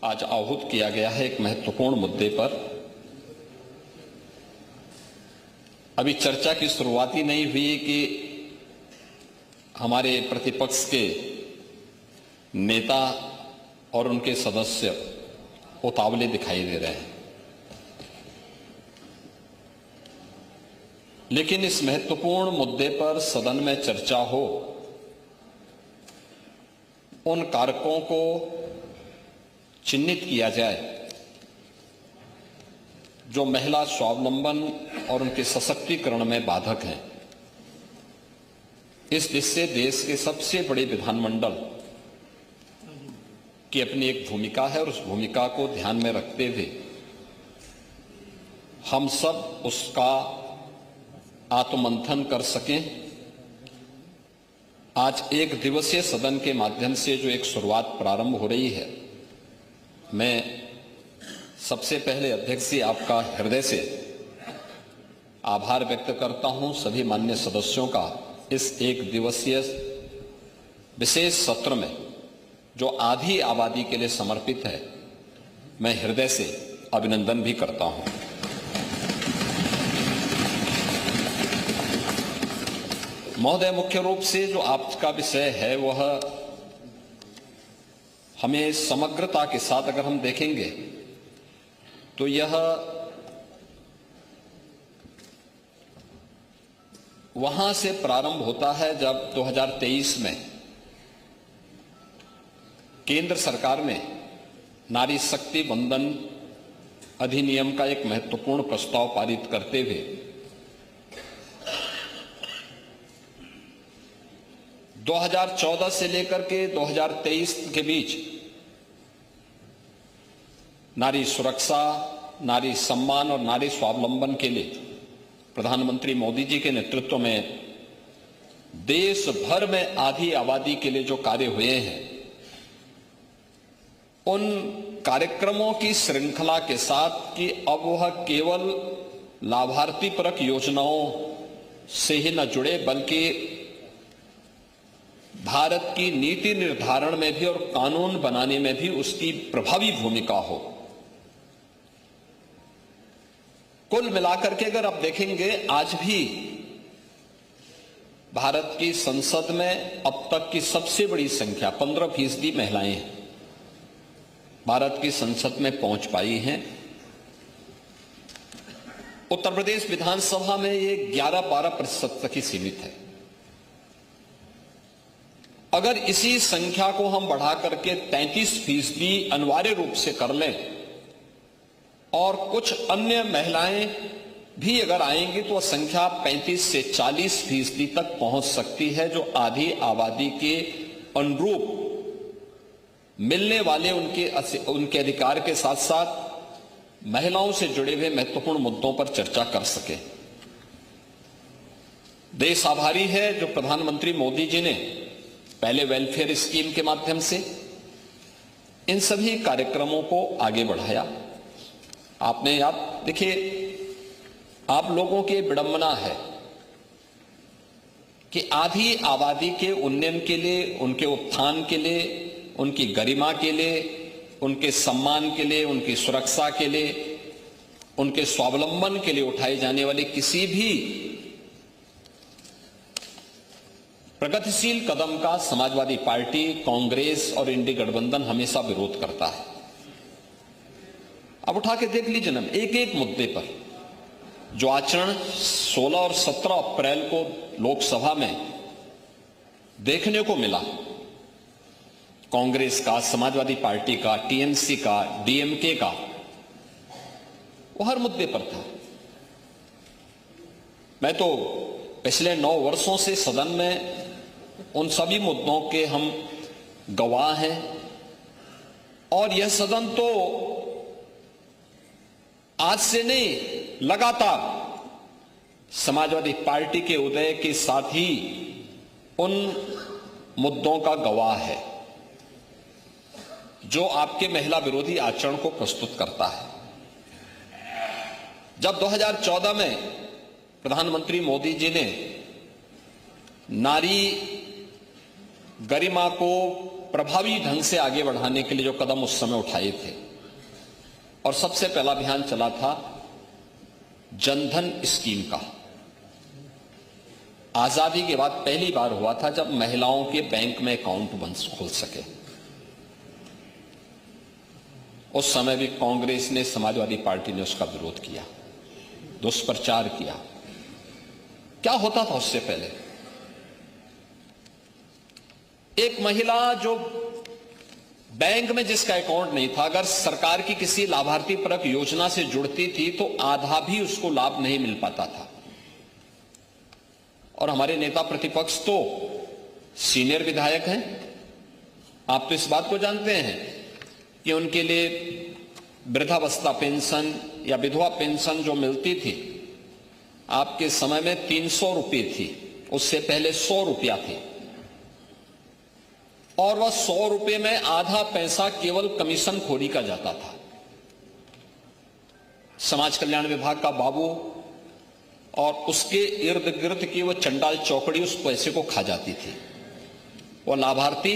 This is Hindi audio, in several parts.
आज आहूत किया गया है एक महत्वपूर्ण मुद्दे पर। अभी चर्चा की शुरुआत ही नहीं हुई कि हमारे प्रतिपक्ष के नेता और उनके सदस्य उतावले दिखाई दे रहे हैं। लेकिन इस महत्वपूर्ण मुद्दे पर सदन में चर्चा हो, उन कारकों को चिन्हित किया जाए जो महिला स्वावलंबन और उनके सशक्तिकरण में बाधक हैं। इस दिशा से देश के सबसे बड़े विधानमंडल की अपनी एक भूमिका है और उस भूमिका को ध्यान में रखते हुए हम सब उसका आत्ममंथन कर सकें। आज एक दिवसीय सदन के माध्यम से जो एक शुरुआत प्रारंभ हो रही है, मैं सबसे पहले अध्यक्ष जी आपका हृदय से आभार व्यक्त करता हूं। सभी माननीय सदस्यों का इस एक दिवसीय विशेष सत्र में जो आधी आबादी के लिए समर्पित है, मैं हृदय से अभिनंदन भी करता हूं। महोदय, मुख्य रूप से जो आपका विषय है वह हमें समग्रता के साथ अगर हम देखेंगे तो यह वहां से प्रारंभ होता है जब 2023 में केंद्र सरकार ने नारी शक्ति वंदन अधिनियम का एक महत्वपूर्ण प्रस्ताव पारित करते हुए 2014 से लेकर के 2023 के बीच नारी सुरक्षा, नारी सम्मान और नारी स्वावलंबन के लिए प्रधानमंत्री मोदी जी के नेतृत्व में देश भर में आधी आबादी के लिए जो कार्य हुए हैं, उन कार्यक्रमों की श्रृंखला के साथ कि अब वह केवल लाभार्थी परक योजनाओं से ही न जुड़े बल्कि भारत की नीति निर्धारण में भी और कानून बनाने में भी उसकी प्रभावी भूमिका हो। कुल मिलाकर के अगर आप देखेंगे, आज भी भारत की संसद में अब तक की सबसे बड़ी संख्या 15% महिलाएं हैं भारत की संसद में पहुंच पाई हैं। उत्तर प्रदेश विधानसभा में ये 11-12% तक ही सीमित है। अगर इसी संख्या को हम बढ़ा करके 33% अनिवार्य रूप से कर लें और कुछ अन्य महिलाएं भी अगर आएंगी तो संख्या 35 से 40% तक पहुंच सकती है, जो आधी आबादी के अनुरूप मिलने वाले उनके अधिकार के साथ साथ महिलाओं से जुड़े हुए महत्वपूर्ण मुद्दों पर चर्चा कर सके। देश आभारी है जो प्रधानमंत्री मोदी जी ने पहले वेलफेयर स्कीम के माध्यम से इन सभी कार्यक्रमों को आगे बढ़ाया। आपने याद देखिए, आप लोगों की विडंबना है कि आधी आबादी के उन्नयन के लिए, उनके उत्थान के लिए, उनकी गरिमा के लिए, उनके सम्मान के लिए, उनकी सुरक्षा के लिए, उनके स्वावलंबन के लिए उठाए जाने वाले किसी भी प्रगतिशील कदम का समाजवादी पार्टी, कांग्रेस और इंडी गठबंधन हमेशा विरोध करता है। अब उठा के देख लीजिए ना, एक एक मुद्दे पर जो आचरण 16 और 17 अप्रैल को लोकसभा में देखने को मिला, कांग्रेस का, समाजवादी पार्टी का, टीएमसी का, डीएमके का, वो हर मुद्दे पर था। मैं तो पिछले 9 वर्षों से सदन में उन सभी मुद्दों के हम गवाह हैं और यह सदन तो आज से नहीं, लगातार समाजवादी पार्टी के उदय के साथ ही उन मुद्दों का गवाह है जो आपके महिला विरोधी आचरण को प्रस्तुत करता है। जब 2014 में प्रधानमंत्री मोदी जी ने नारी गरिमा को प्रभावी ढंग से आगे बढ़ाने के लिए जो कदम उस समय उठाए थे, और सबसे पहला अभियान चला था जनधन स्कीम का। आजादी के बाद पहली बार हुआ था जब महिलाओं के बैंक में अकाउंट खुल सके। उस समय भी कांग्रेस ने, समाजवादी पार्टी ने उसका विरोध किया, दुष्प्रचार किया। क्या होता था उससे पहले? एक महिला जो बैंक में जिसका अकाउंट नहीं था, अगर सरकार की किसी लाभार्थी परक योजना से जुड़ती थी तो आधा भी उसको लाभ नहीं मिल पाता था। और हमारे नेता प्रतिपक्ष तो सीनियर विधायक हैं, आप तो इस बात को जानते हैं कि उनके लिए वृद्धावस्था पेंशन या विधवा पेंशन जो मिलती थी, आपके समय में 300 रुपये थी, उससे पहले 100 रुपया थी, और वह 100 रुपये में आधा पैसा केवल कमीशन खोरी का जाता था। समाज कल्याण विभाग का बाबू और उसके इर्द गिर्द की वो चंडाल चौकड़ी उस पैसे को खा जाती थी। वो लाभार्थी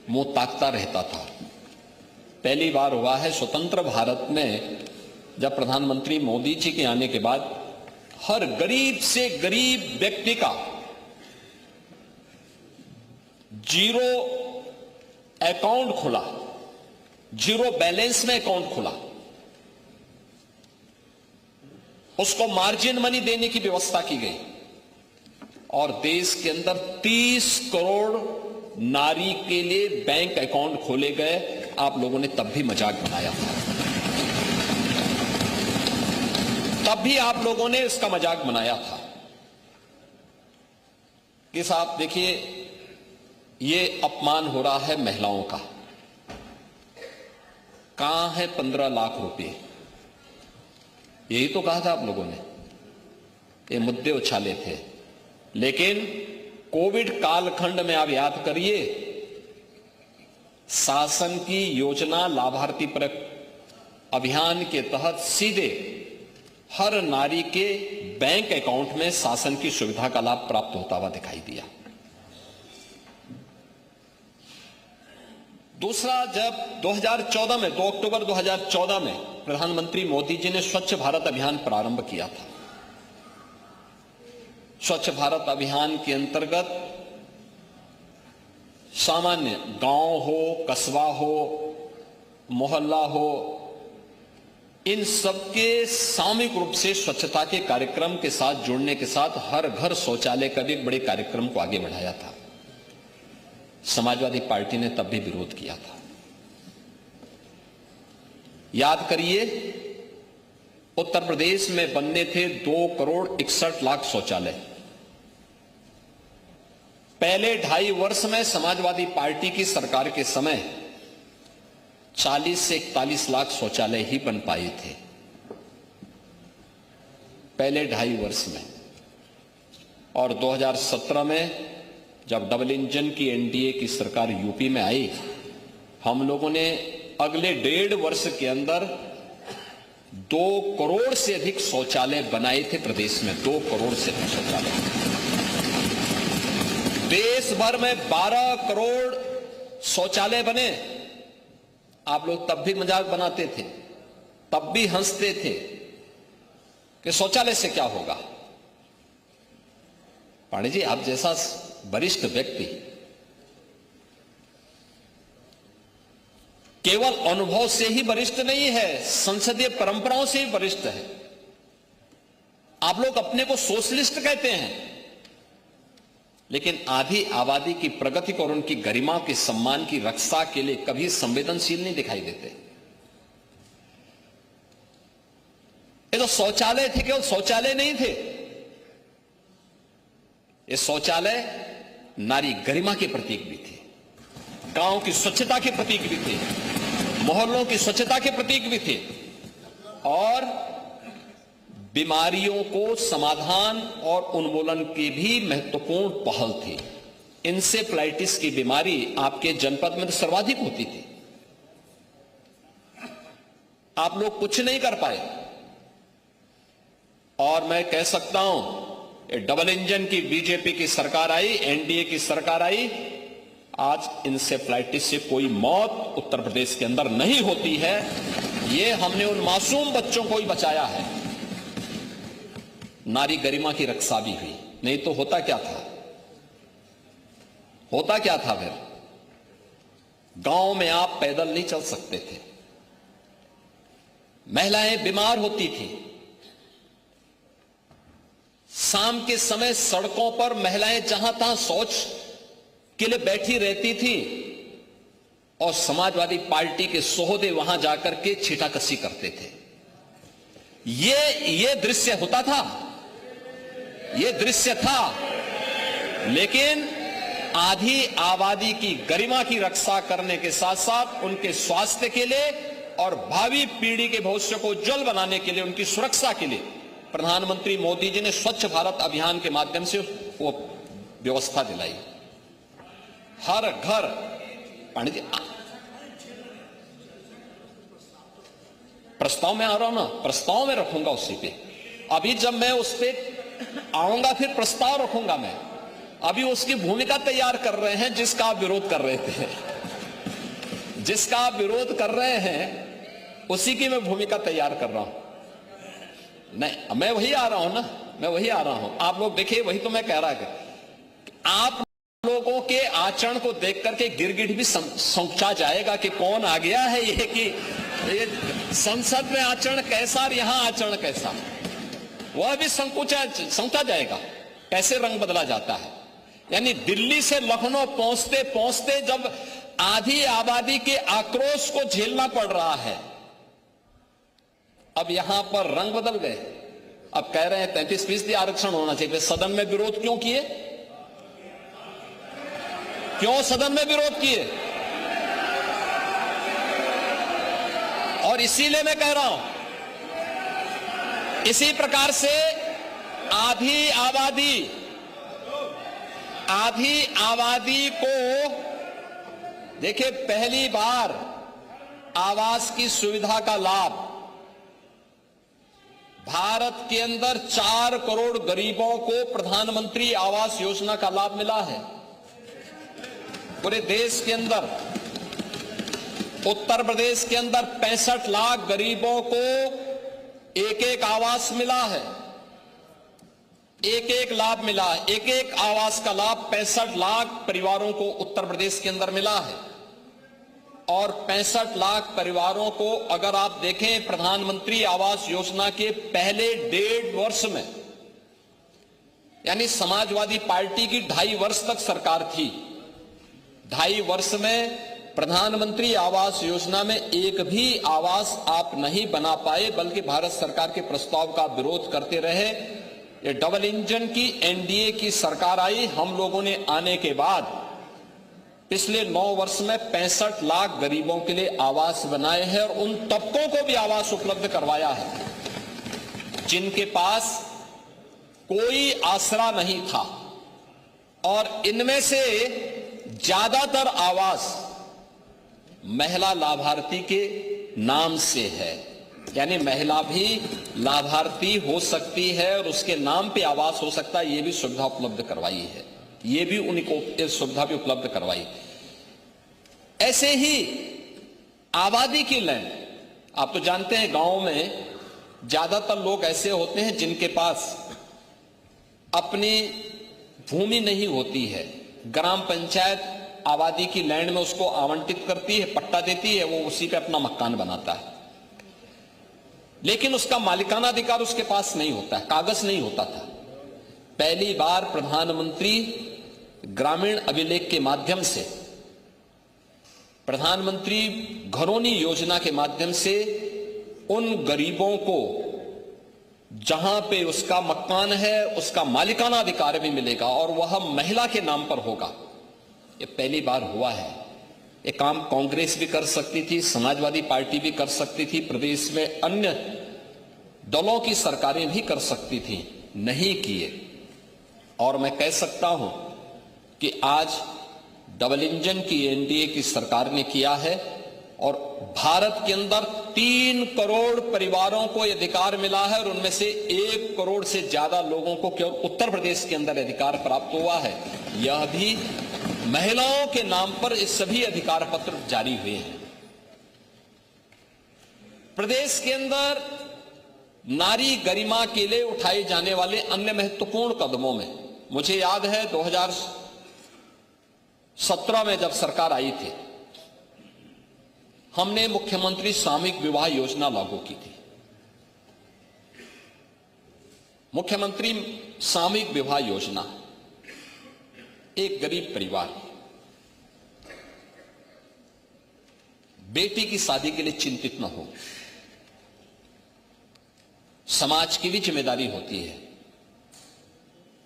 मुंह ताकता रहता था। पहली बार हुआ है स्वतंत्र भारत में, जब प्रधानमंत्री मोदी जी के आने के बाद हर गरीब से गरीब व्यक्ति का जीरो अकाउंट खुला, जीरो बैलेंस में अकाउंट खुला, उसको मार्जिन मनी देने की व्यवस्था की गई, और देश के अंदर 30 करोड़ नारी के लिए बैंक अकाउंट खोले गए। आप लोगों ने तब भी मजाक बनाया था, तब भी आप लोगों ने इसका मजाक बनाया था कि साहब देखिए ये अपमान हो रहा है महिलाओं का। कहां है 15 लाख रुपए? यही तो कहा था आप लोगों ने, ये मुद्दे उछाले थे। लेकिन कोविड कालखंड में आप याद करिए, शासन की योजना लाभार्थी परक अभियान के तहत सीधे हर नारी के बैंक अकाउंट में शासन की सुविधा का लाभ प्राप्त होता हुआ दिखाई दिया। दूसरा, जब 2014 में 2 अक्टूबर 2014 में प्रधानमंत्री मोदी जी ने स्वच्छ भारत अभियान प्रारंभ किया था। स्वच्छ भारत अभियान के अंतर्गत सामान्य गांव हो, कस्बा हो, मोहल्ला हो, इन सबके सामूहिक रूप से स्वच्छता के कार्यक्रम के साथ जुड़ने के साथ हर घर शौचालय का भी एक बड़े कार्यक्रम को आगे बढ़ाया था। समाजवादी पार्टी ने तब भी विरोध किया था। याद करिए, उत्तर प्रदेश में बनने थे 2 करोड़ 61 लाख शौचालय। पहले 2.5 वर्ष में समाजवादी पार्टी की सरकार के समय 40 से 41 लाख शौचालय ही बन पाए थे, पहले 2.5 वर्ष में। और 2017 में जब डबल इंजन की एनडीए की सरकार यूपी में आई, हम लोगों ने अगले 1.5 वर्ष के अंदर 2 करोड़ से अधिक शौचालय बनाए थे प्रदेश में। 2 करोड़ से अधिक शौचालय। देश भर में 12 करोड़ शौचालय बने। आप लोग तब भी मजाक बनाते थे, तब भी हंसते थे कि शौचालय से क्या होगा। पांडे जी, आप जैसा वरिष्ठ व्यक्ति केवल अनुभव से ही वरिष्ठ नहीं है, संसदीय परंपराओं से ही वरिष्ठ है। आप लोग अपने को सोशलिस्ट कहते हैं, लेकिन आधी आबादी की प्रगति और उनकी गरिमा के सम्मान की रक्षा के लिए कभी संवेदनशील नहीं दिखाई देते। ये तो शौचालय थे, केवल शौचालय नहीं थे, ये शौचालय नारी गरिमा के प्रतीक भी थे, गांव की स्वच्छता के प्रतीक भी थे, मोहल्लों की स्वच्छता के प्रतीक भी थे, और बीमारियों को समाधान और उन्मूलन की भी महत्वपूर्ण पहल थी। इंसेफ्लाइटिस की बीमारी आपके जनपद में तो सर्वाधिक होती थी, आप लोग कुछ नहीं कर पाए। और मैं कह सकता हूं, डबल इंजन की बीजेपी की सरकार आई, एनडीए की सरकार आई, आज इंसेफ्लाइटिस से कोई मौत उत्तर प्रदेश के अंदर नहीं होती है। ये हमने उन मासूम बच्चों को ही बचाया है। नारी गरिमा की रक्षा भी हुई, नहीं तो होता क्या था, होता क्या था फिर? गांव में आप पैदल नहीं चल सकते थे, महिलाएं बीमार होती थी, शाम के समय सड़कों पर महिलाएं जहां तहां शौच के लिए बैठी रहती थी और समाजवादी पार्टी के सोहदे वहां जाकर के छीटाकशी करते थे। ये दृश्य होता था, ये दृश्य था। लेकिन आधी आबादी की गरिमा की रक्षा करने के साथ साथ उनके स्वास्थ्य के लिए और भावी पीढ़ी के भविष्य को उज्जवल बनाने के लिए, उनकी सुरक्षा के लिए प्रधानमंत्री मोदी जी ने स्वच्छ भारत अभियान के माध्यम से वो व्यवस्था दिलाई। हर घर, पंडित जी प्रस्ताव में आ रहा हूं ना, प्रस्ताव में रखूंगा उसी पे। अभी जब मैं उस पे आऊंगा फिर प्रस्ताव रखूंगा मैं। अभी उसकी भूमिका तैयार कर रहे हैं जिसका आप विरोध कर रहे थे, जिसका आप विरोध कर रहे हैं उसी की मैं भूमिका तैयार कर रहा हूं। नहीं, मैं वही आ रहा हूं ना, मैं वही आ रहा हूं। आप लोग देखिए, वही तो मैं कह रहा कि आप लोगों के आचरण को देख करके गिरगिट भी सोचा जाएगा कि कौन आ गया है ये, कि ये संसद में आचरण कैसा और यहां आचरण कैसा, वह भी सोचा जाएगा कैसे रंग बदला जाता है। यानी दिल्ली से लखनऊ पहुंचते पहुंचते जब आधी आबादी के आक्रोश को झेलना पड़ रहा है, अब यहां पर रंग बदल गए। अब कह रहे हैं 33% आरक्षण होना चाहिए। सदन में विरोध क्यों किए? क्यों सदन में विरोध किए? और इसीलिए मैं कह रहा हूं, इसी प्रकार से आधी आबादी को देखिए, पहली बार आवास की सुविधा का लाभ भारत के अंदर 4 करोड़ गरीबों को प्रधानमंत्री आवास योजना का लाभ मिला है। पूरे देश के अंदर, उत्तर प्रदेश के अंदर 65 लाख गरीबों को एक एक आवास मिला है, एक एक लाभ मिला है। एक एक आवास का लाभ 65 लाख परिवारों को उत्तर प्रदेश के अंदर मिला है। और 65 लाख परिवारों को अगर आप देखें प्रधानमंत्री आवास योजना के पहले 1.5 वर्ष में, यानी समाजवादी पार्टी की 2.5 वर्ष तक सरकार थी, 2.5 वर्ष में प्रधानमंत्री आवास योजना में एक भी आवास आप नहीं बना पाए, बल्कि भारत सरकार के प्रस्ताव का विरोध करते रहे। ये डबल इंजन की एनडीए की सरकार आई, हम लोगों ने आने के बाद पिछले 9 वर्ष में 65 लाख गरीबों के लिए आवास बनाए हैं और उन तबकों को भी आवास उपलब्ध करवाया है जिनके पास कोई आसरा नहीं था। और इनमें से ज्यादातर आवास महिला लाभार्थी के नाम से है, यानी महिला भी लाभार्थी हो सकती है और उसके नाम पे आवास हो सकता है। ये भी सुविधा उपलब्ध करवाई है, ये भी उनको सुविधा भी उपलब्ध करवाई। ऐसे ही आबादी की लैंड, आप तो जानते हैं गांव में ज्यादातर लोग ऐसे होते हैं जिनके पास अपनी भूमि नहीं होती है। ग्राम पंचायत आबादी की लैंड में उसको आवंटित करती है, पट्टा देती है, वो उसी पे अपना मकान बनाता है, लेकिन उसका मालिकाना अधिकार उसके पास नहीं होता है, कागज नहीं होता था। पहली बार प्रधानमंत्री ग्रामीण अभिलेख के माध्यम से, प्रधानमंत्री घरौनी योजना के माध्यम से उन गरीबों को जहां पे उसका मकान है उसका मालिकाना अधिकार भी मिलेगा और वह महिला के नाम पर होगा। ये पहली बार हुआ है। ये काम कांग्रेस भी कर सकती थी, समाजवादी पार्टी भी कर सकती थी, प्रदेश में अन्य दलों की सरकारें भी कर सकती थी, नहीं किए। और मैं कह सकता हूं कि आज डबल इंजन की एनडीए की सरकार ने किया है और भारत के अंदर 3 करोड़ परिवारों को यह अधिकार मिला है और उनमें से 1 करोड़ से ज्यादा लोगों को केवल उत्तर प्रदेश के अंदर अधिकार प्राप्त हुआ है। यह भी महिलाओं के नाम पर ये सभी अधिकार पत्र जारी हुए हैं। प्रदेश के अंदर नारी गरिमा के लिए उठाए जाने वाले अन्य महत्वपूर्ण कदमों में मुझे याद है 2017 में जब सरकार आई थी, हमने मुख्यमंत्री सामूहिक विवाह योजना लागू की थी। मुख्यमंत्री सामूहिक विवाह योजना, एक गरीब परिवार बेटी की शादी के लिए चिंतित न हो, समाज की भी जिम्मेदारी होती है।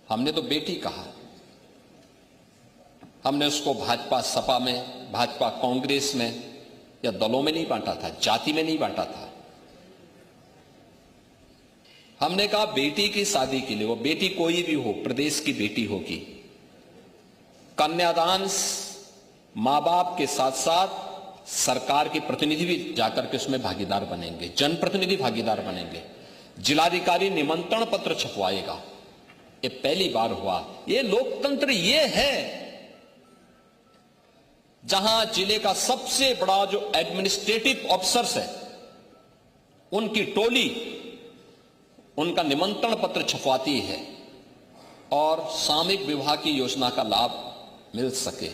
हमने तो बेटी कहा, हमने उसको भाजपा सपा में, भाजपा कांग्रेस में या दलों में नहीं बांटा था, जाति में नहीं बांटा था। हमने कहा बेटी की शादी के लिए, वो बेटी कोई भी हो, प्रदेश की बेटी होगी, कन्यादान मां बाप के साथ साथ सरकार के प्रतिनिधि भी जाकर के उसमें भागीदार बनेंगे, जनप्रतिनिधि भागीदार बनेंगे। जिलाधिकारी निमंत्रण पत्र छपवाएगा। ये पहली बार हुआ। ये लोकतंत्र ये है जहां जिले का सबसे बड़ा जो एडमिनिस्ट्रेटिव ऑफिसर्स है, उनकी टोली उनका निमंत्रण पत्र छपवाती है और सामूहिक विवाह की योजना का लाभ मिल सके।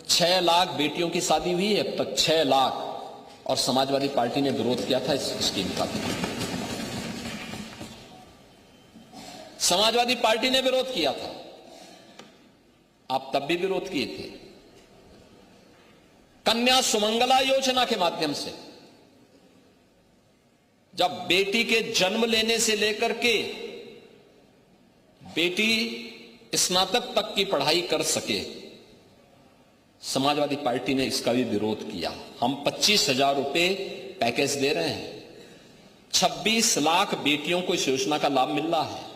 6 लाख बेटियों की शादी हुई है अब तक, 6 लाख, और समाजवादी पार्टी ने विरोध किया था इस स्कीम का। समाजवादी पार्टी ने विरोध किया था, आप तब भी विरोध किए थे। कन्या सुमंगला योजना के माध्यम से जब बेटी के जन्म लेने से लेकर के बेटी स्नातक तक की पढ़ाई कर सके, समाजवादी पार्टी ने इसका भी विरोध किया। हम 25,000 रुपए पैकेज दे रहे हैं, 26 लाख बेटियों को इस योजना का लाभ मिल रहा है।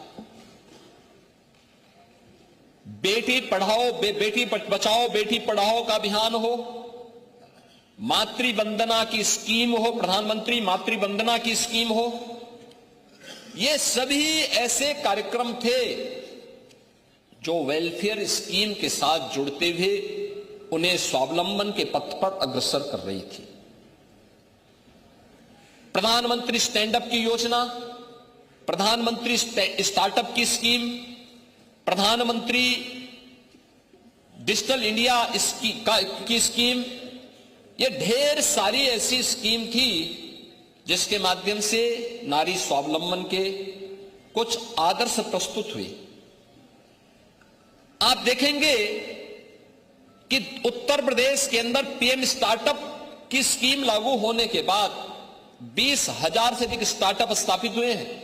बेटी पढ़ाओ, बेटी बचाओ, बेटी पढ़ाओ का अभियान हो, मातृ वंदना की स्कीम हो, प्रधानमंत्री मातृ वंदना की स्कीम हो, ये सभी ऐसे कार्यक्रम थे जो वेलफेयर स्कीम के साथ जुड़ते हुए उन्हें स्वावलंबन के पथ पर अग्रसर कर रही थी। प्रधानमंत्री स्टैंड अप की योजना, प्रधानमंत्री स्टार्टअप की स्कीम, प्रधानमंत्री डिजिटल इंडिया की स्कीम, ये ढेर सारी ऐसी स्कीम थी जिसके माध्यम से नारी स्वावलंबन के कुछ आदर्श प्रस्तुत हुए। आप देखेंगे कि उत्तर प्रदेश के अंदर पीएम स्टार्टअप की स्कीम लागू होने के बाद 20,000 से अधिक स्टार्टअप स्थापित हुए हैं।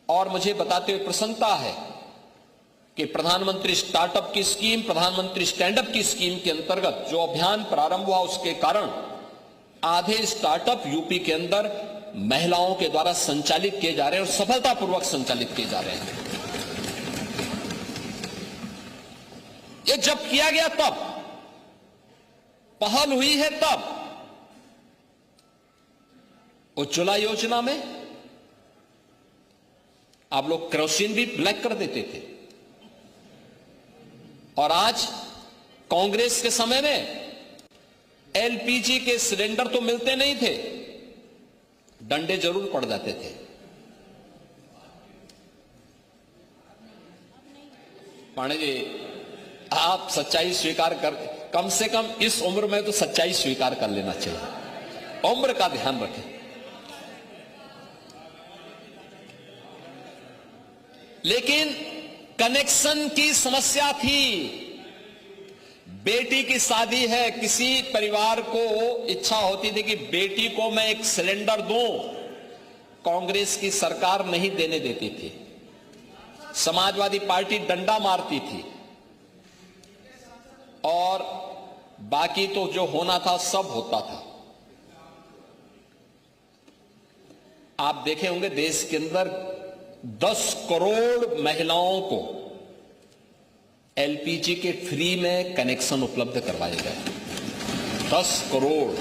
और मुझे बताते हुए प्रसन्नता है कि प्रधानमंत्री स्टार्टअप की स्कीम, प्रधानमंत्री स्टैंड अप की स्कीम के अंतर्गत जो अभियान प्रारंभ हुआ, उसके कारण आधे स्टार्टअप यूपी के अंदर महिलाओं के द्वारा संचालित किए जा रहे हैं और सफलतापूर्वक संचालित किए जा रहे हैं। ये जब किया गया तब, पहल हुई है तब। उज्ज्वला योजना में आप लोग केरोसिन भी ब्लैक कर देते थे, और आज कांग्रेस के समय में एलपीजी के सिलेंडर तो मिलते नहीं थे, डंडे जरूर पड़ जाते थे। पांडे जी, आप सच्चाई स्वीकार कर, कम से कम इस उम्र में तो सच्चाई स्वीकार कर लेना चाहिए। उम्र का ध्यान रखें। लेकिन कनेक्शन की समस्या थी। बेटी की शादी है, किसी परिवार को इच्छा होती थी कि बेटी को मैं एक सिलेंडर दूं, कांग्रेस की सरकार नहीं देने देती थी, समाजवादी पार्टी डंडा मारती थी, और बाकी तो जो होना था सब होता था। आप देखे होंगे देश के अंदर 10 करोड़ महिलाओं को एलपीजी के फ्री में कनेक्शन उपलब्ध करवाए गए। 10 करोड़,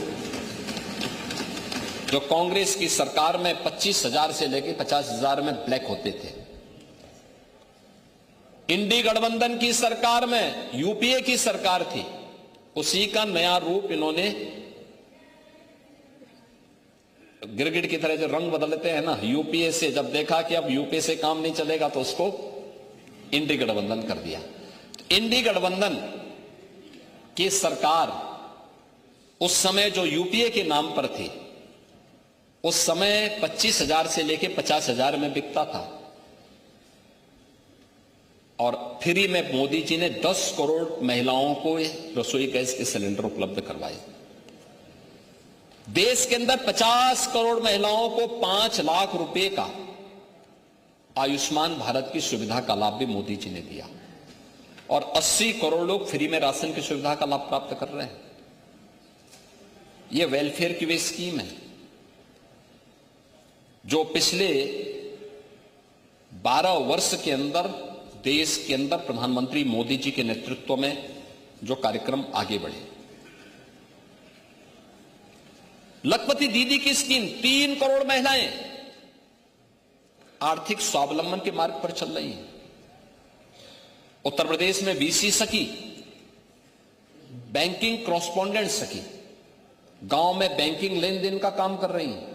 जो कांग्रेस की सरकार में 25,000 से लेकर 50,000 में ब्लैक होते थे। इंडी गठबंधन की सरकार में यूपीए की सरकार थी, उसी का नया रूप इन्होंने गिरगिट की तरह जो रंग बदलते हैं ना, यूपीए से जब देखा कि अब यूपीए से काम नहीं चलेगा तो उसको इंडी गठबंधन कर दिया। इंडी गठबंधन की सरकार उस समय जो यूपीए के नाम पर थी, उस समय 25,000 से लेके 50,000 में बिकता था और फ्री में मोदी जी ने 10 करोड़ महिलाओं को रसोई गैस के सिलेंडर उपलब्ध करवाए। देश के अंदर 50 करोड़ महिलाओं को 5 लाख रुपए का आयुष्मान भारत की सुविधा का लाभ भी मोदी जी ने दिया और 80 करोड़ लोग फ्री में राशन की सुविधा का लाभ प्राप्त कर रहे हैं। यह वेलफेयर की वे स्कीम है जो पिछले 12 वर्ष के अंदर देश के अंदर प्रधानमंत्री मोदी जी के नेतृत्व में जो कार्यक्रम आगे बढ़े। लखपति दीदी की स्कीम, 3 करोड़ महिलाएं आर्थिक स्वावलंबन के मार्ग पर चल रही हैं। उत्तर प्रदेश में बीसी सखी, बैंकिंग कॉरेस्पॉन्डेंट सखी, गांव में बैंकिंग लेन देन का काम कर रही हैं,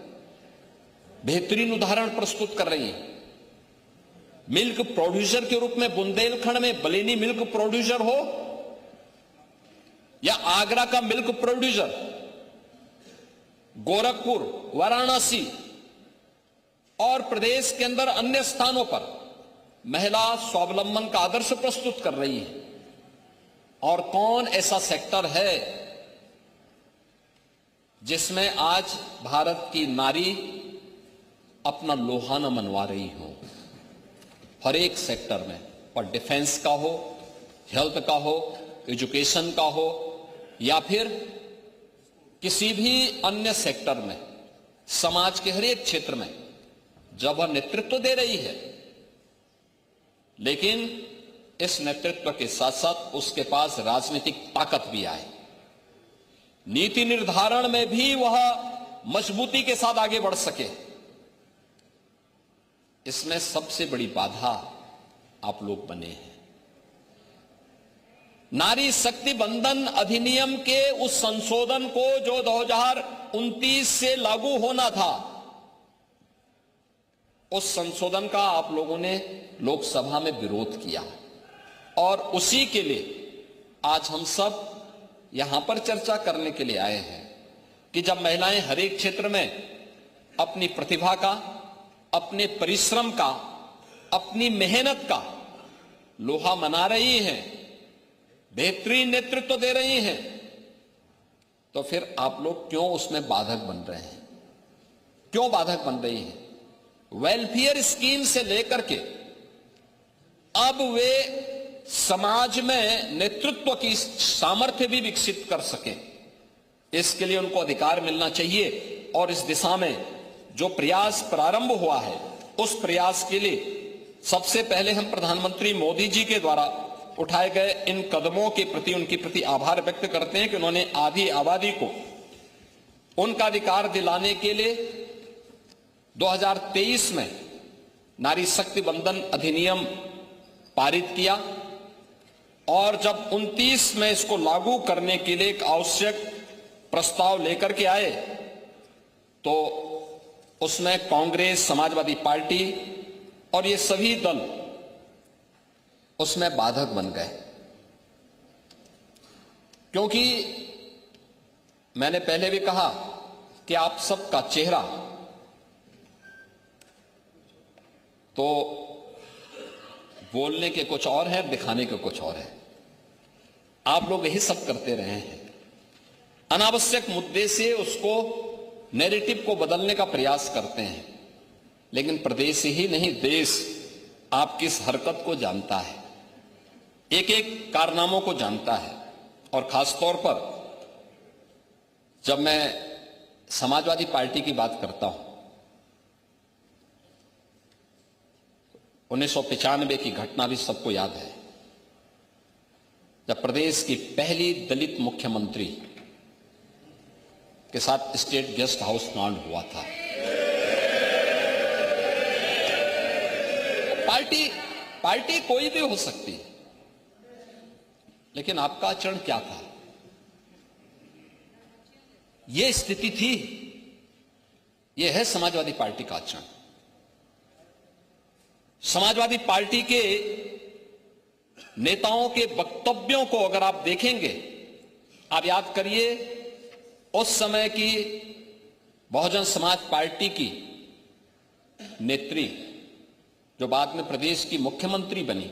बेहतरीन उदाहरण प्रस्तुत कर रही हैं। मिल्क प्रोड्यूसर के रूप में बुंदेलखंड में बलेनी मिल्क प्रोड्यूसर हो या आगरा का मिल्क प्रोड्यूसर, गोरखपुर, वाराणसी और प्रदेश के अंदर अन्य स्थानों पर महिला स्वावलंबन का आदर्श प्रस्तुत कर रही है। और कौन ऐसा सेक्टर है जिसमें आज भारत की नारी अपना लोहा न मनवा रही हो? हर एक सेक्टर में, और डिफेंस का हो, हेल्थ का हो, एजुकेशन का हो या फिर किसी भी अन्य सेक्टर में, समाज के हर एक क्षेत्र में जब वह नेतृत्व दे रही है, लेकिन इस नेतृत्व के साथ साथ उसके पास राजनीतिक ताकत भी आए, नीति निर्धारण में भी वह मजबूती के साथ आगे बढ़ सके, इसमें सबसे बड़ी बाधा आप लोग बने हैं। नारी शक्ति बंधन अधिनियम के उस संशोधन को जो 2029 से लागू होना था, उस संशोधन का आप लोगों ने लोकसभा में विरोध किया और उसी के लिए आज हम सब यहां पर चर्चा करने के लिए आए हैं कि जब महिलाएं हर एक क्षेत्र में अपनी प्रतिभा का, अपने परिश्रम का, अपनी मेहनत का लोहा मना रही हैं, बेहतरीन नेतृत्व दे रही हैं, तो फिर आप लोग क्यों उसमें बाधक बन रहे हैं? क्यों बाधक बन रही हैं? वेलफेयर स्कीम से लेकर के अब वे समाज में नेतृत्व की सामर्थ्य भी विकसित कर सकें, इसके लिए उनको अधिकार मिलना चाहिए। और इस दिशा में जो प्रयास प्रारंभ हुआ है, उस प्रयास के लिए सबसे पहले हम प्रधानमंत्री मोदी जी के द्वारा उठाए गए इन कदमों के प्रति, उनके प्रति आभार व्यक्त करते हैं कि उन्होंने आधी आबादी को उनका अधिकार दिलाने के लिए 2023 में नारी शक्ति बंधन अधिनियम पारित किया और जब 29 में इसको लागू करने के लिए एक आवश्यक प्रस्ताव लेकर के आए तो उसमें कांग्रेस, समाजवादी पार्टी और ये सभी दल उसमें बाधक बन गए, क्योंकि मैंने पहले भी कहा कि आप सबका चेहरा तो बोलने के कुछ और है, दिखाने के कुछ और है। आप लोग यही सब करते रहे हैं, अनावश्यक मुद्दे से उसको नैरेटिव को बदलने का प्रयास करते हैं, लेकिन प्रदेश ही नहीं देश आपकी इस हरकत को जानता है, एक एक कारनामों को जानता है। और खासतौर पर जब मैं समाजवादी पार्टी की बात करता हूं, 1995 की घटना भी सबको याद है, जब प्रदेश की पहली दलित मुख्यमंत्री के साथ स्टेट गेस्ट हाउस कांड हुआ था। पार्टी कोई भी हो सकती है, लेकिन आपका आचरण क्या था? यह स्थिति थी। यह है समाजवादी पार्टी का आचरण। समाजवादी पार्टी के नेताओं के वक्तव्यों को अगर आप देखेंगे, आप याद करिए उस समय की बहुजन समाज पार्टी की नेत्री जो बाद में प्रदेश की मुख्यमंत्री बनी,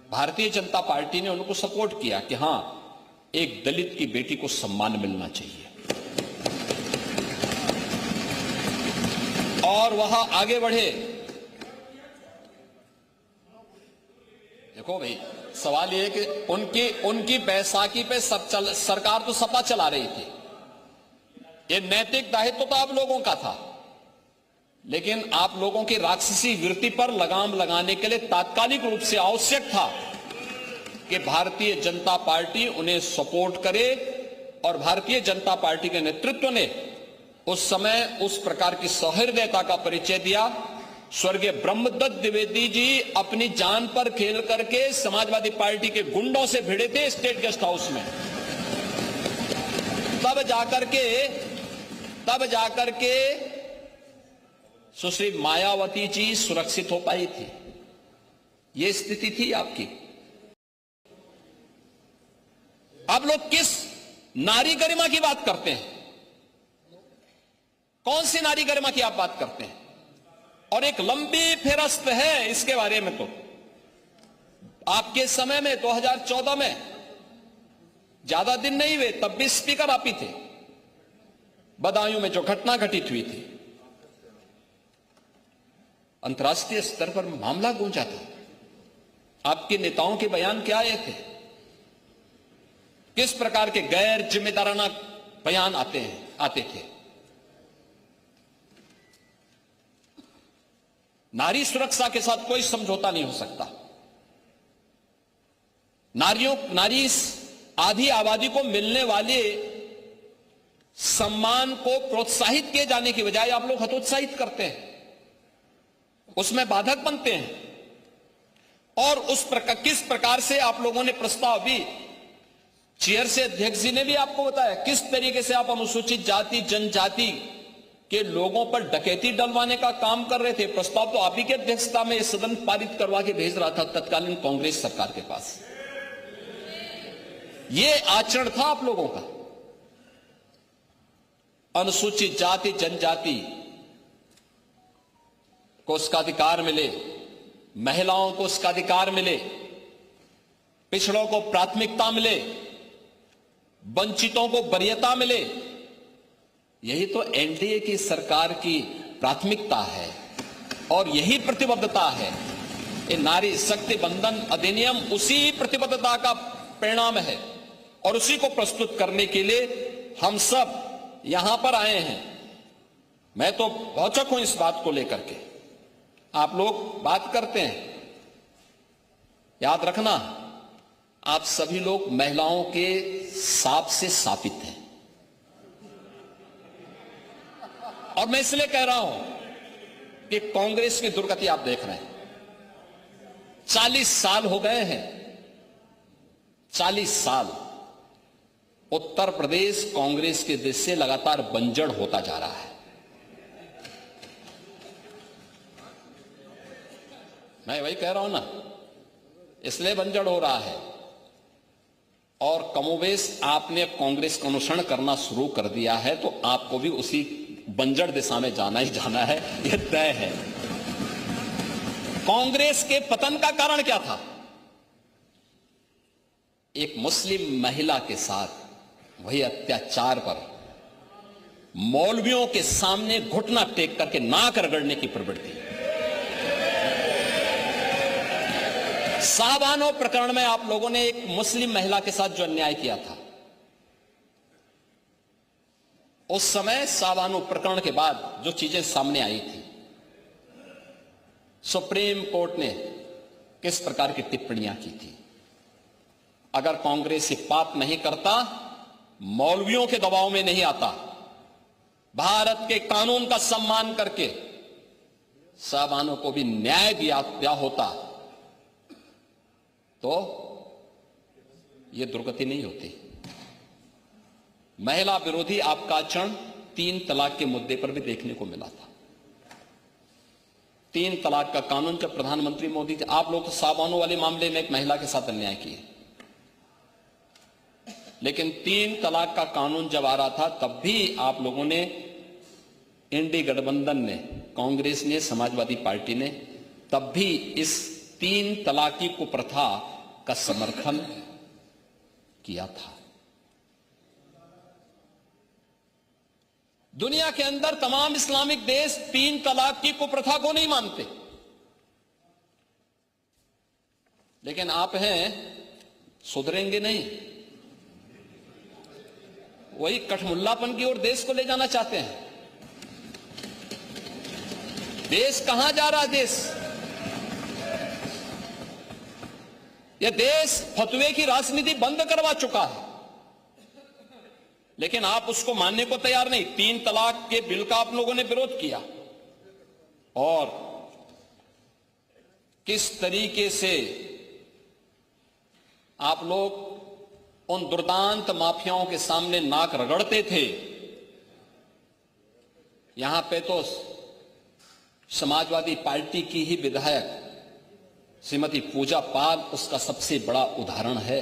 भारतीय जनता पार्टी ने उनको सपोर्ट किया कि हां, एक दलित की बेटी को सम्मान मिलना चाहिए, और वह आगे बढ़े। देखो भाई, सवाल यह है कि उनकी बैसाखी पे सरकार तो सपा चला रही थी। ये नैतिक दायित्व तो आप लोगों का था, लेकिन आप लोगों की राक्षसी वृत्ति पर लगाम लगाने के लिए तात्कालिक रूप से आवश्यक था कि भारतीय जनता पार्टी उन्हें सपोर्ट करे, और भारतीय जनता पार्टी के नेतृत्व ने उस समय उस प्रकार की सहृदयता का परिचय दिया। स्वर्गीय ब्रह्मदत्त द्विवेदी जी अपनी जान पर खेल करके समाजवादी पार्टी के गुंडों से भिड़े थे स्टेट गेस्ट हाउस में। तब जाकर के सुश्री मायावती जी सुरक्षित हो पाई थी। यह स्थिति थी आपकी। आप लोग किस नारी गरिमा की बात करते हैं? कौन सी नारी गरिमा की आप बात करते हैं? और एक लंबी फेरस्त है इसके बारे में। तो आपके समय में 2014 में, ज्यादा दिन नहीं हुए, तब भी स्पीकर आप ही थे। बदायूं में जो घटना घटित हुई थी, अंतर्राष्ट्रीय स्तर पर मामला गूंजा था। आपके नेताओं के बयान क्या आए थे? किस प्रकार के गैर जिम्मेदाराना बयान आते थे? नारी सुरक्षा के साथ कोई समझौता नहीं हो सकता। नारी आधी आबादी को मिलने वाले सम्मान को प्रोत्साहित किए जाने की बजाय आप लोग हतोत्साहित करते हैं, उसमें बाधक बनते हैं। और किस प्रकार से आप लोगों ने प्रस्ताव भी, चेयर से अध्यक्ष जी ने भी आपको बताया किस तरीके से आप अनुसूचित जाति जनजाति के लोगों पर डकैती डलवाने का काम कर रहे थे। प्रस्ताव तो आप ही की अध्यक्षता में सदन पारित करवा के भेज रहा था तत्कालीन कांग्रेस सरकार के पास। यह आचरण था आप लोगों का। अनुसूचित जाति जनजाति को उसका अधिकार मिले, महिलाओं को उसका अधिकार मिले, पिछड़ों को प्राथमिकता मिले, वंचितों को वरीयता मिले। यही तो एनडीए की सरकार की प्राथमिकता है और यही प्रतिबद्धता है। ये नारी शक्ति बंधन अधिनियम उसी प्रतिबद्धता का परिणाम है और उसी को प्रस्तुत करने के लिए हम सब यहां पर आए हैं। मैं तो भौचक हूं इस बात को लेकर के। आप लोग बात करते हैं, याद रखना, आप सभी लोग महिलाओं के साप से शापित हैं। और मैं इसलिए कह रहा हूं कि कांग्रेस की दुर्गति आप देख रहे हैं। 40 साल हो गए हैं, 40 साल उत्तर प्रदेश कांग्रेस के देश से लगातार बंजर होता जा रहा है। मैं वही कह रहा हूं ना, इसलिए बंजर हो रहा है। और कमोबेश आपने कांग्रेस का अनुसरण करना शुरू कर दिया है, तो आपको भी उसी बंजर दिशा में जाना ही जाना है, यह तय है। कांग्रेस के पतन का कारण क्या था? एक मुस्लिम महिला के साथ वही अत्याचार पर मौलवियों के सामने घुटना टेक करके नाक रगड़ने की प्रवृत्ति। शाहबानो प्रकरण में आप लोगों ने एक मुस्लिम महिला के साथ जो अन्याय किया था, उस समय शाहबानो प्रकरण के बाद जो चीजें सामने आई थी, सुप्रीम कोर्ट ने किस प्रकार की टिप्पणियां की थी। अगर कांग्रेस ये पाप नहीं करता, मौलवियों के दबाव में नहीं आता, भारत के कानून का सम्मान करके साहबानों को भी न्याय दिया होता तो ये दुर्गति नहीं होती। महिला विरोधी आपका आचरण 3 तलाक के मुद्दे पर भी देखने को मिला था। 3 तलाक का कानून जब प्रधानमंत्री मोदी थे, आप लोग तो साहबानों वाले मामले में एक महिला के साथ अन्याय किए, लेकिन 3 तलाक का कानून जब आ रहा था तब भी आप लोगों ने, इंडी गठबंधन ने, कांग्रेस ने, समाजवादी पार्टी ने तब भी इस 3 तलाकी कुप्रथा का समर्थन किया था। दुनिया के अंदर तमाम इस्लामिक देश 3 तलाक की कुप्रथा को नहीं मानते, लेकिन आप हैं सुधरेंगे नहीं, वही कठमुल्लापन की ओर देश को ले जाना चाहते हैं। देश कहां जा रहा है? यह देश फतवे की राजनीति बंद करवा चुका है, लेकिन आप उसको मानने को तैयार नहीं। 3 तलाक के बिल का आप लोगों ने विरोध किया और किस तरीके से आप लोग उन दुर्दांत माफियाओं के सामने नाक रगड़ते थे। यहां पे तो समाजवादी पार्टी की ही विधायक श्रीमती पूजा पाल उसका सबसे बड़ा उदाहरण है।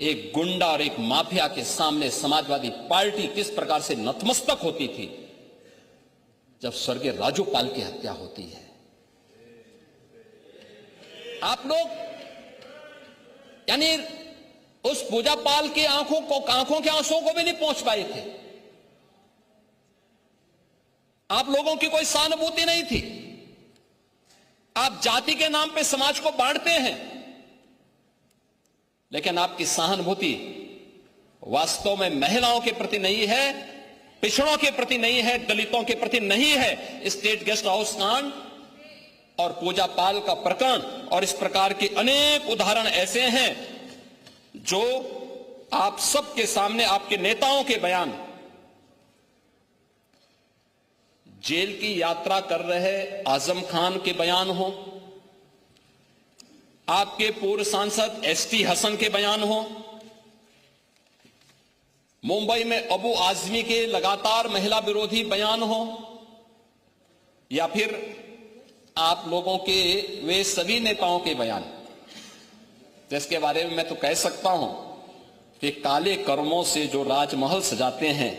एक गुंडा और एक माफिया के सामने समाजवादी पार्टी किस प्रकार से नतमस्तक होती थी जब स्वर्गीय राजूपाल की हत्या होती है। आप लोग यानी उस पूजा पाल की आंखों के आंसुओं को भी नहीं पहुंच पाए थे। आप लोगों की कोई सहानुभूति नहीं थी। आप जाति के नाम पे समाज को बांटते हैं, लेकिन आपकी सहानुभूति वास्तव में महिलाओं के प्रति नहीं है, पिछड़ों के प्रति नहीं है, दलितों के प्रति नहीं है। स्टेट गेस्ट हाउस कांड और पूजा पाल का प्रकरण और इस प्रकार के अनेक उदाहरण ऐसे हैं जो आप सबके सामने, आपके नेताओं के बयान, जेल की यात्रा कर रहे आजम खान के बयान हो, आपके पूर्व सांसद एसटी हसन के बयान हो, मुंबई में अबू आजमी के लगातार महिला विरोधी बयान हो, या फिर आप लोगों के वे सभी नेताओं के बयान, जिसके बारे में मैं तो कह सकता हूं कि काले कर्मों से जो राजमहल सजाते हैं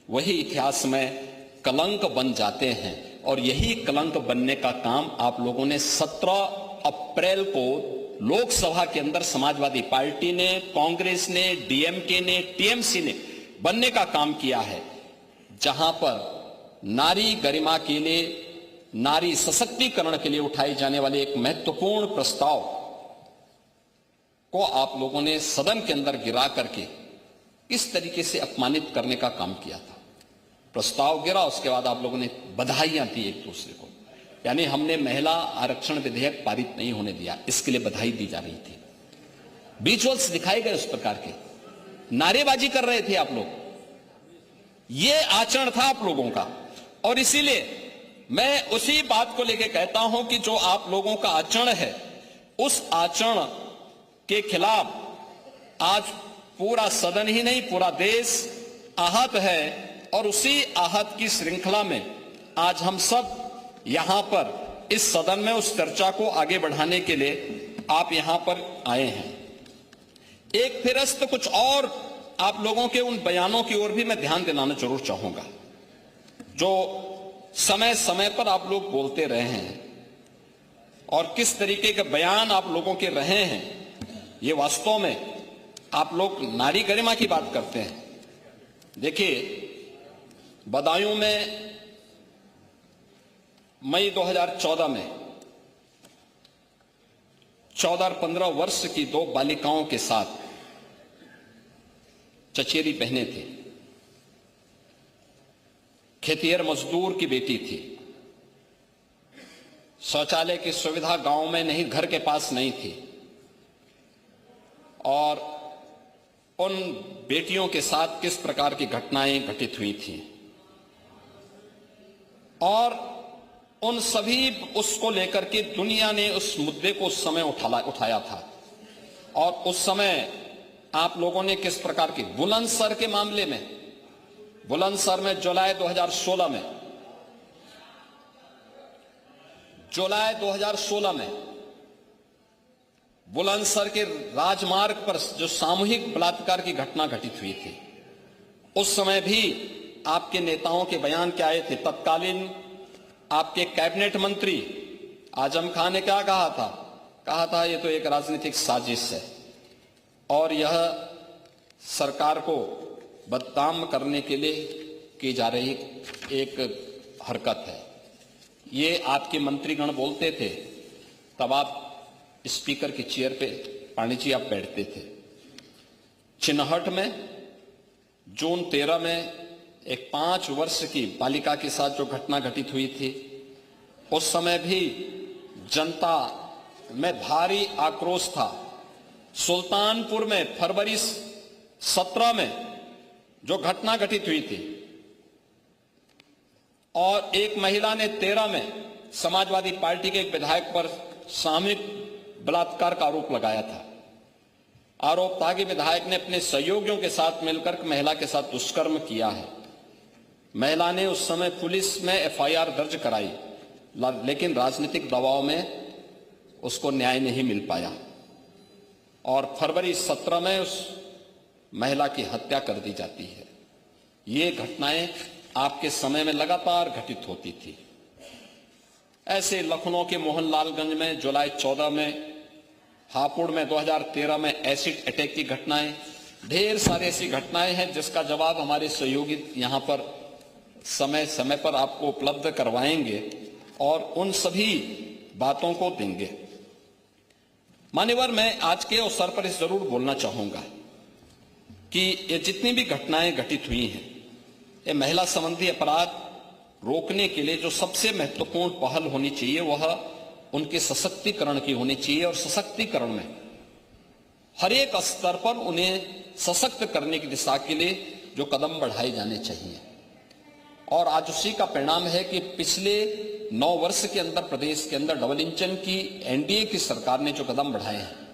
वही इतिहास में कलंक बन जाते हैं। और यही कलंक बनने का काम आप लोगों ने 17 अप्रैल को लोकसभा के अंदर समाजवादी पार्टी ने, कांग्रेस ने, डीएमके ने, टीएमसी ने बनने का काम किया है, जहां पर नारी गरिमा के लिए, नारी सशक्तिकरण के लिए उठाए जाने वाले एक महत्वपूर्ण प्रस्ताव को आप लोगों ने सदन के अंदर गिरा करके इस तरीके से अपमानित करने का काम किया था। प्रस्ताव गिरा, उसके बाद आप लोगों ने बधाइयां दी एक दूसरे को, यानी हमने महिला आरक्षण विधेयक पारित नहीं होने दिया, इसके लिए बधाई दी जा रही थी। विजुअल्स दिखाए गए उस प्रकार के, नारेबाजी कर रहे थे आप लोग। ये आचरण था आप लोगों का, और इसीलिए मैं उसी बात को लेकर कहता हूं कि जो आप लोगों का आचरण है, उस आचरण के खिलाफ आज पूरा सदन ही नहीं, पूरा देश आहत है। और उसी आहत की श्रृंखला में आज हम सब यहां पर इस सदन में उस चर्चा को आगे बढ़ाने के लिए आप यहां पर आए हैं। एक फिरस्त कुछ और आप लोगों के उन बयानों की ओर भी मैं ध्यान दिलाना जरूर चाहूंगा, जो समय समय पर आप लोग बोलते रहे हैं और किस तरीके के बयान आप लोगों के रहे हैं। ये वास्तव में आप लोग नारी गरिमा की बात करते हैं। देखिए, बदायूं में मई 2014 में 14 और 15 वर्ष की 2 बालिकाओं के साथ चचेरी बहनें थी। खेतिहर मजदूर की बेटी थी। शौचालय की सुविधा गांव में नहीं, घर के पास नहीं थी, और उन बेटियों के साथ किस प्रकार की घटनाएं घटित हुई थी। और उन सभी उसको लेकर के दुनिया ने उस मुद्दे को उस समय उठाया था। और उस समय आप लोगों ने किस प्रकार की बुलंदशहर के मामले में, बुलंदशहर में जुलाई 2016 में बुलंदशहर के राजमार्ग पर जो सामूहिक बलात्कार की घटना घटित हुई थी, उस समय भी आपके नेताओं के बयान क्या आए थे। तत्कालीन आपके कैबिनेट मंत्री आजम खान ने क्या कहा था ये तो एक राजनीतिक साजिश है और यह सरकार को बदनाम करने के लिए की जा रही एक हरकत है। ये आपके मंत्रीगण बोलते थे, तब आप स्पीकर की चेयर पे पांडे जी आप बैठते थे। चिन्हट में जून 13 में एक 5 वर्ष की बालिका के साथ जो घटना घटित हुई थी, उस समय भी जनता में भारी आक्रोश था। सुल्तानपुर में फरवरी 17 में जो घटना घटित हुई थी और एक महिला ने 13 में समाजवादी पार्टी के एक विधायक पर सामूहिक बलात्कार का आरोप लगाया था। आरोप था कि विधायक ने अपने सहयोगियों के साथ मिलकर महिला के साथ दुष्कर्म किया है। महिला ने उस समय पुलिस में एफआईआर दर्ज कराई, लेकिन राजनीतिक दबाव में उसको न्याय नहीं मिल पाया और फरवरी 17 में उस महिला की हत्या कर दी जाती है। ये घटनाएं आपके समय में लगातार घटित होती थी। ऐसे लखनऊ के मोहनलालगंज में जुलाई 14 में, हापुड़ में 2013 में एसिड अटैक की घटनाएं, ढेर सारी ऐसी घटनाएं हैं जिसका जवाब हमारे सहयोगी यहां पर समय समय पर आपको उपलब्ध करवाएंगे और उन सभी बातों को देंगे। मान्यवर, मैं आज के अवसर पर इस जरूर बोलना चाहूंगा कि ये जितनी भी घटनाएं घटित हुई हैं, ये महिला संबंधी अपराध रोकने के लिए जो सबसे महत्वपूर्ण पहल होनी चाहिए वह उनके सशक्तिकरण की होनी चाहिए और सशक्तिकरण में हर एक स्तर पर उन्हें सशक्त करने की दिशा के लिए जो कदम बढ़ाए जाने चाहिए। और आज उसी का परिणाम है कि पिछले 9 वर्ष के अंदर प्रदेश के अंदर डबल इंजन की एनडीए की सरकार ने जो कदम बढ़ाए हैं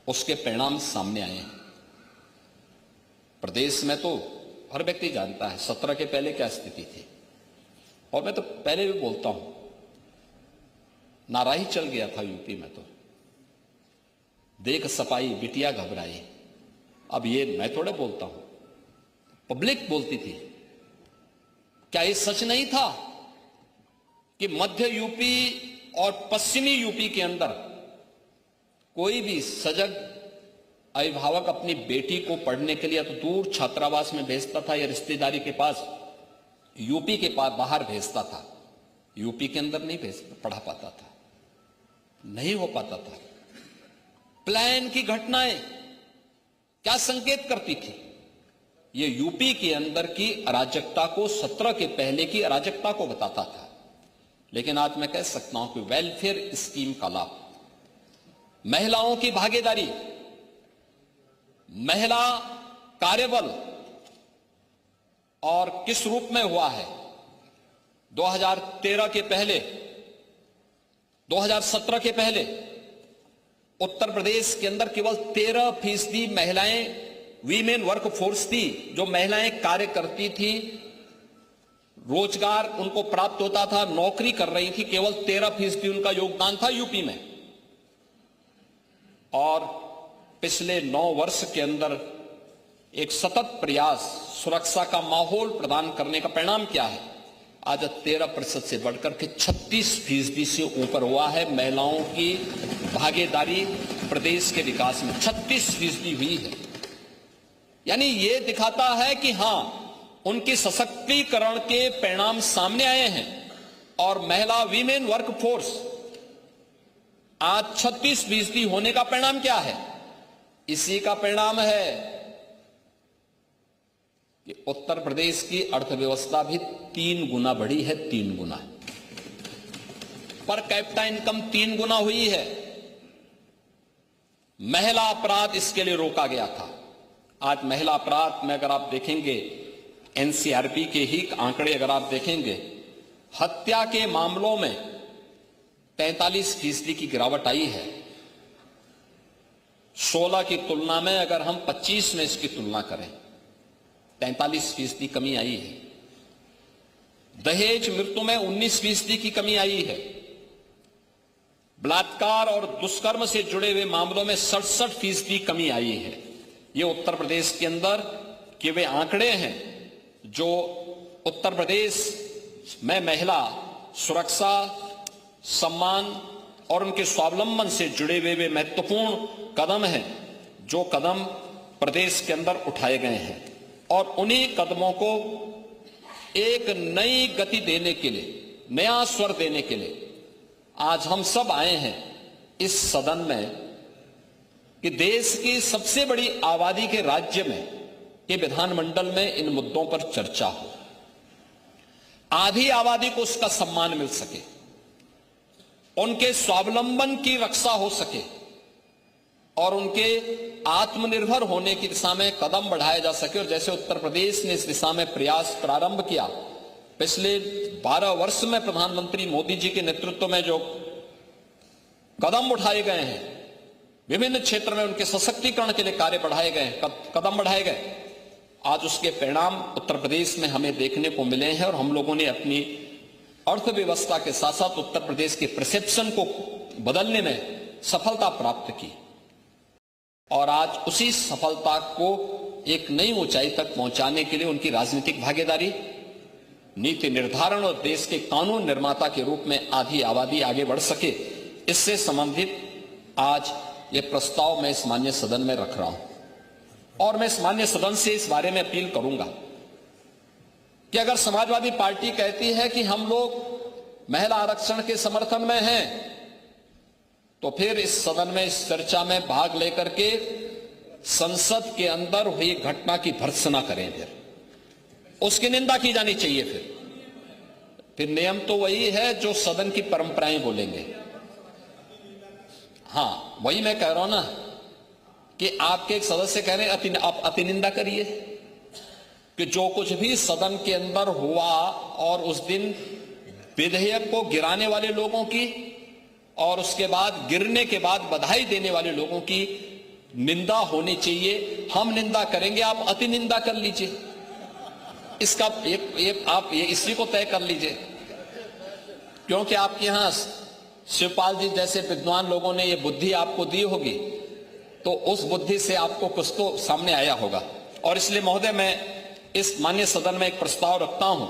उसके परिणाम सामने आए हैं। प्रदेश में तो हर व्यक्ति जानता है 17 के पहले क्या स्थिति थी, और मैं तो पहले भी बोलता हूं, नारा ही चल गया था यूपी में। तो देख सपाई बिटिया घबराई। अब ये मैं थोड़े बोलता हूं, पब्लिक बोलती थी। क्या ये सच नहीं था कि मध्य यूपी और पश्चिमी यूपी के अंदर कोई भी सजग अभिभावक अपनी बेटी को पढ़ने के लिए तो दूर छात्रावास में भेजता था या रिश्तेदारी के पास यूपी के पास बाहर भेजता था, यूपी के अंदर नहीं पढ़ा पाता था, नहीं हो पाता था। प्लान की घटनाएं क्या संकेत करती थी? ये यूपी के अंदर की अराजकता को, 17 के पहले की अराजकता को बताता था। लेकिन आज मैं कह सकता हूं कि वेलफेयर स्कीम का लाभ, महिलाओं की भागीदारी, महिला कार्यबल और किस रूप में हुआ है 2013 के पहले, 2017 के पहले उत्तर प्रदेश के अंदर केवल 13% महिलाएं वीमेन वर्क फोर्स थी, जो महिलाएं कार्य करती थी, रोजगार उनको प्राप्त होता था, नौकरी कर रही थी, केवल 13% उनका योगदान था यूपी में। और पिछले 9 वर्ष के अंदर एक सतत प्रयास, सुरक्षा का माहौल प्रदान करने का परिणाम क्या है? आज 13% से बढ़कर के 36% से ऊपर हुआ है महिलाओं की भागीदारी प्रदेश के विकास में, 36% हुई है। यानी ये दिखाता है कि हां, उनकी सशक्तिकरण के परिणाम सामने आए हैं और महिला वीमेन वर्क फोर्स आज 36% होने का परिणाम क्या है? इसी का परिणाम है कि उत्तर प्रदेश की अर्थव्यवस्था भी 3 गुना बढ़ी है, 3 गुना। पर कैपिटा इनकम 3 गुना हुई है। महिला अपराध इसके लिए रोका गया था। आज महिला अपराध में अगर आप देखेंगे, एनसीआरबी के ही आंकड़े अगर आप देखेंगे हत्या के मामलों में 43% की गिरावट आई है। 16 की तुलना में अगर हम 25 में इसकी तुलना करें, 43% कमी आई है। दहेज मृत्यु में 19% की कमी आई है। बलात्कार और दुष्कर्म से जुड़े हुए मामलों में 67% कमी आई है। ये उत्तर प्रदेश के अंदर के वे आंकड़े हैं जो उत्तर प्रदेश में महिला सुरक्षा, सम्मान और उनके स्वावलंबन से जुड़े हुए वे महत्वपूर्ण कदम हैं जो कदम प्रदेश के अंदर उठाए गए हैं। और उन्हीं कदमों को एक नई गति देने के लिए, नया स्वर देने के लिए आज हम सब आए हैं इस सदन में कि देश की सबसे बड़ी आबादी के राज्य में कि विधानमंडल में इन मुद्दों पर चर्चा हो, आधी आबादी को उसका सम्मान मिल सके, उनके स्वावलंबन की रक्षा हो सके और उनके आत्मनिर्भर होने की दिशा में कदम बढ़ाया जा सके। और जैसे उत्तर प्रदेश ने इस दिशा में प्रयास प्रारंभ किया, पिछले 12 वर्ष में प्रधानमंत्री मोदी जी के नेतृत्व में जो कदम उठाए गए हैं, विभिन्न क्षेत्र में उनके सशक्तिकरण के लिए कार्य बढ़ाए गए, कदम बढ़ाए गए, आज उसके परिणाम उत्तर प्रदेश में हमें देखने को मिले हैं। और हम लोगों ने अपनी अर्थव्यवस्था के साथ साथ उत्तर प्रदेश के परसेप्शन को बदलने में सफलता प्राप्त की और आज उसी सफलता को एक नई ऊंचाई तक पहुंचाने के लिए उनकी राजनीतिक भागीदारी, नीति निर्धारण और देश के कानून निर्माता के रूप में आधी आबादी आगे बढ़ सके, इससे संबंधित आज ये प्रस्ताव मैं इस माननीय सदन में रख रहा हूं। और मैं इस माननीय सदन से इस बारे में अपील करूंगा कि अगर समाजवादी पार्टी कहती है कि हम लोग महिला आरक्षण के समर्थन में हैं, तो फिर इस सदन में इस चर्चा में भाग लेकर के संसद के अंदर हुई घटना की भर्त्सना करें, फिर उसकी निंदा की जानी चाहिए। फिर नियम तो वही है जो सदन की परंपराएं बोलेंगे। हाँ, वही मैं कह रहा हूं ना कि आपके एक सदस्य कह रहे हैं आप अति निंदा करिए कि जो कुछ भी सदन के अंदर हुआ और उस दिन विधेयक को गिराने वाले लोगों की और उसके बाद गिरने के बाद बधाई देने वाले लोगों की निंदा होनी चाहिए, हम निंदा करेंगे, आप अति निंदा कर लीजिए। इसका आप इसी को तय कर लीजिए, क्योंकि आपके यहां शिवपाल जी जैसे विद्वान लोगों ने ये बुद्धि आपको दी होगी, तो उस बुद्धि से आपको कुछ तो सामने आया होगा। और इसलिए महोदय, मैं इस माननीय सदन में एक प्रस्ताव रखता हूं।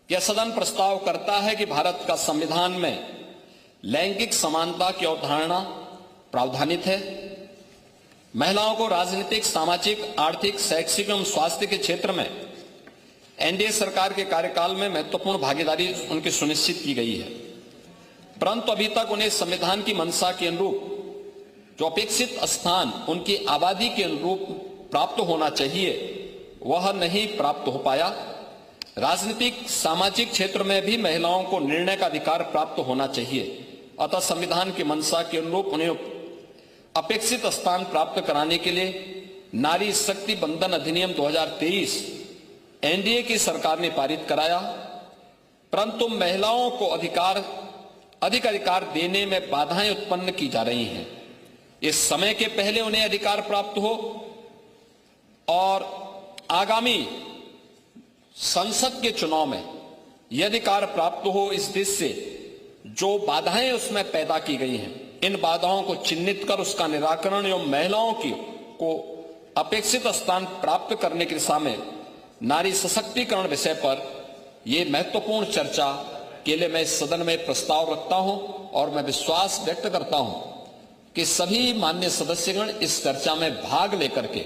यह सदन प्रस्ताव करता है कि भारत का संविधान में लैंगिक समानता की अवधारणा प्रावधानित है। महिलाओं को राजनीतिक, सामाजिक, आर्थिक, शैक्षिक एवं स्वास्थ्य के क्षेत्र में एनडीए सरकार के कार्यकाल में महत्वपूर्ण भागीदारी उनकी सुनिश्चित की गई है, परंतु अभी तक उन्हें संविधान की मंशा के अनुरूप जो अपेक्षित स्थान उनकी आबादी के अनुरूप प्राप्त होना चाहिए, वह नहीं प्राप्त हो पाया। राजनीतिक, सामाजिक क्षेत्र में भी महिलाओं को निर्णय का अधिकार प्राप्त होना चाहिए, अतः संविधान की मंशा के अनुरूप उन्हें अपेक्षित स्थान प्राप्त कराने के लिए नारी शक्ति बंधन अधिनियम 2023 एनडीए की सरकार ने पारित कराया, परंतु महिलाओं को अधिक अधिकार देने में बाधाएं उत्पन्न की जा रही हैं। इस समय के पहले उन्हें अधिकार प्राप्त हो और आगामी संसद के चुनाव में यह अधिकार प्राप्त हो, इस देश से जो बाधाएं उसमें पैदा की गई हैं, इन बाधाओं को चिन्हित कर उसका निराकरण एवं महिलाओं को अपेक्षित स्थान प्राप्त करने की दिशा में नारी सशक्तिकरण विषय पर यह महत्वपूर्ण चर्चा के लिए मैं इस सदन में प्रस्ताव रखता हूं और मैं विश्वास व्यक्त करता हूं कि सभी माननीय सदस्यगण इस चर्चा में भाग लेकर के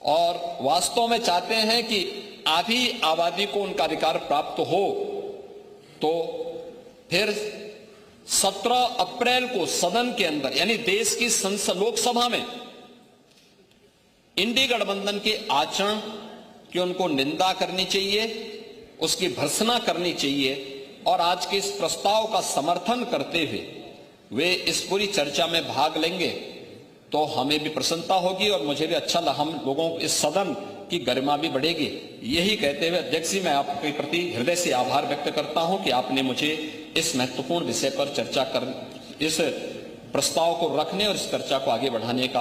और वास्तव में चाहते हैं कि आधी आबादी को उनका अधिकार प्राप्त हो, तो फिर 17 अप्रैल को सदन के अंदर यानी देश की लोकसभा में इंडी गठबंधन के आचरण की उनको निंदा करनी चाहिए, उसकी भर्त्सना करनी चाहिए और आज के इस प्रस्ताव का समर्थन करते हुए वे इस पूरी चर्चा में भाग लेंगे तो हमें भी प्रसन्नता होगी और मुझे भी अच्छा लगा। हम लोगों इस सदन की गरिमा भी बढ़ेगी। यही कहते हुए अध्यक्ष जी, मैं आपके प्रति हृदय से आभार व्यक्त करता हूं कि आपने मुझे इस महत्वपूर्ण विषय पर चर्चा कर, इस प्रस्ताव को रखने और इस चर्चा को आगे बढ़ाने का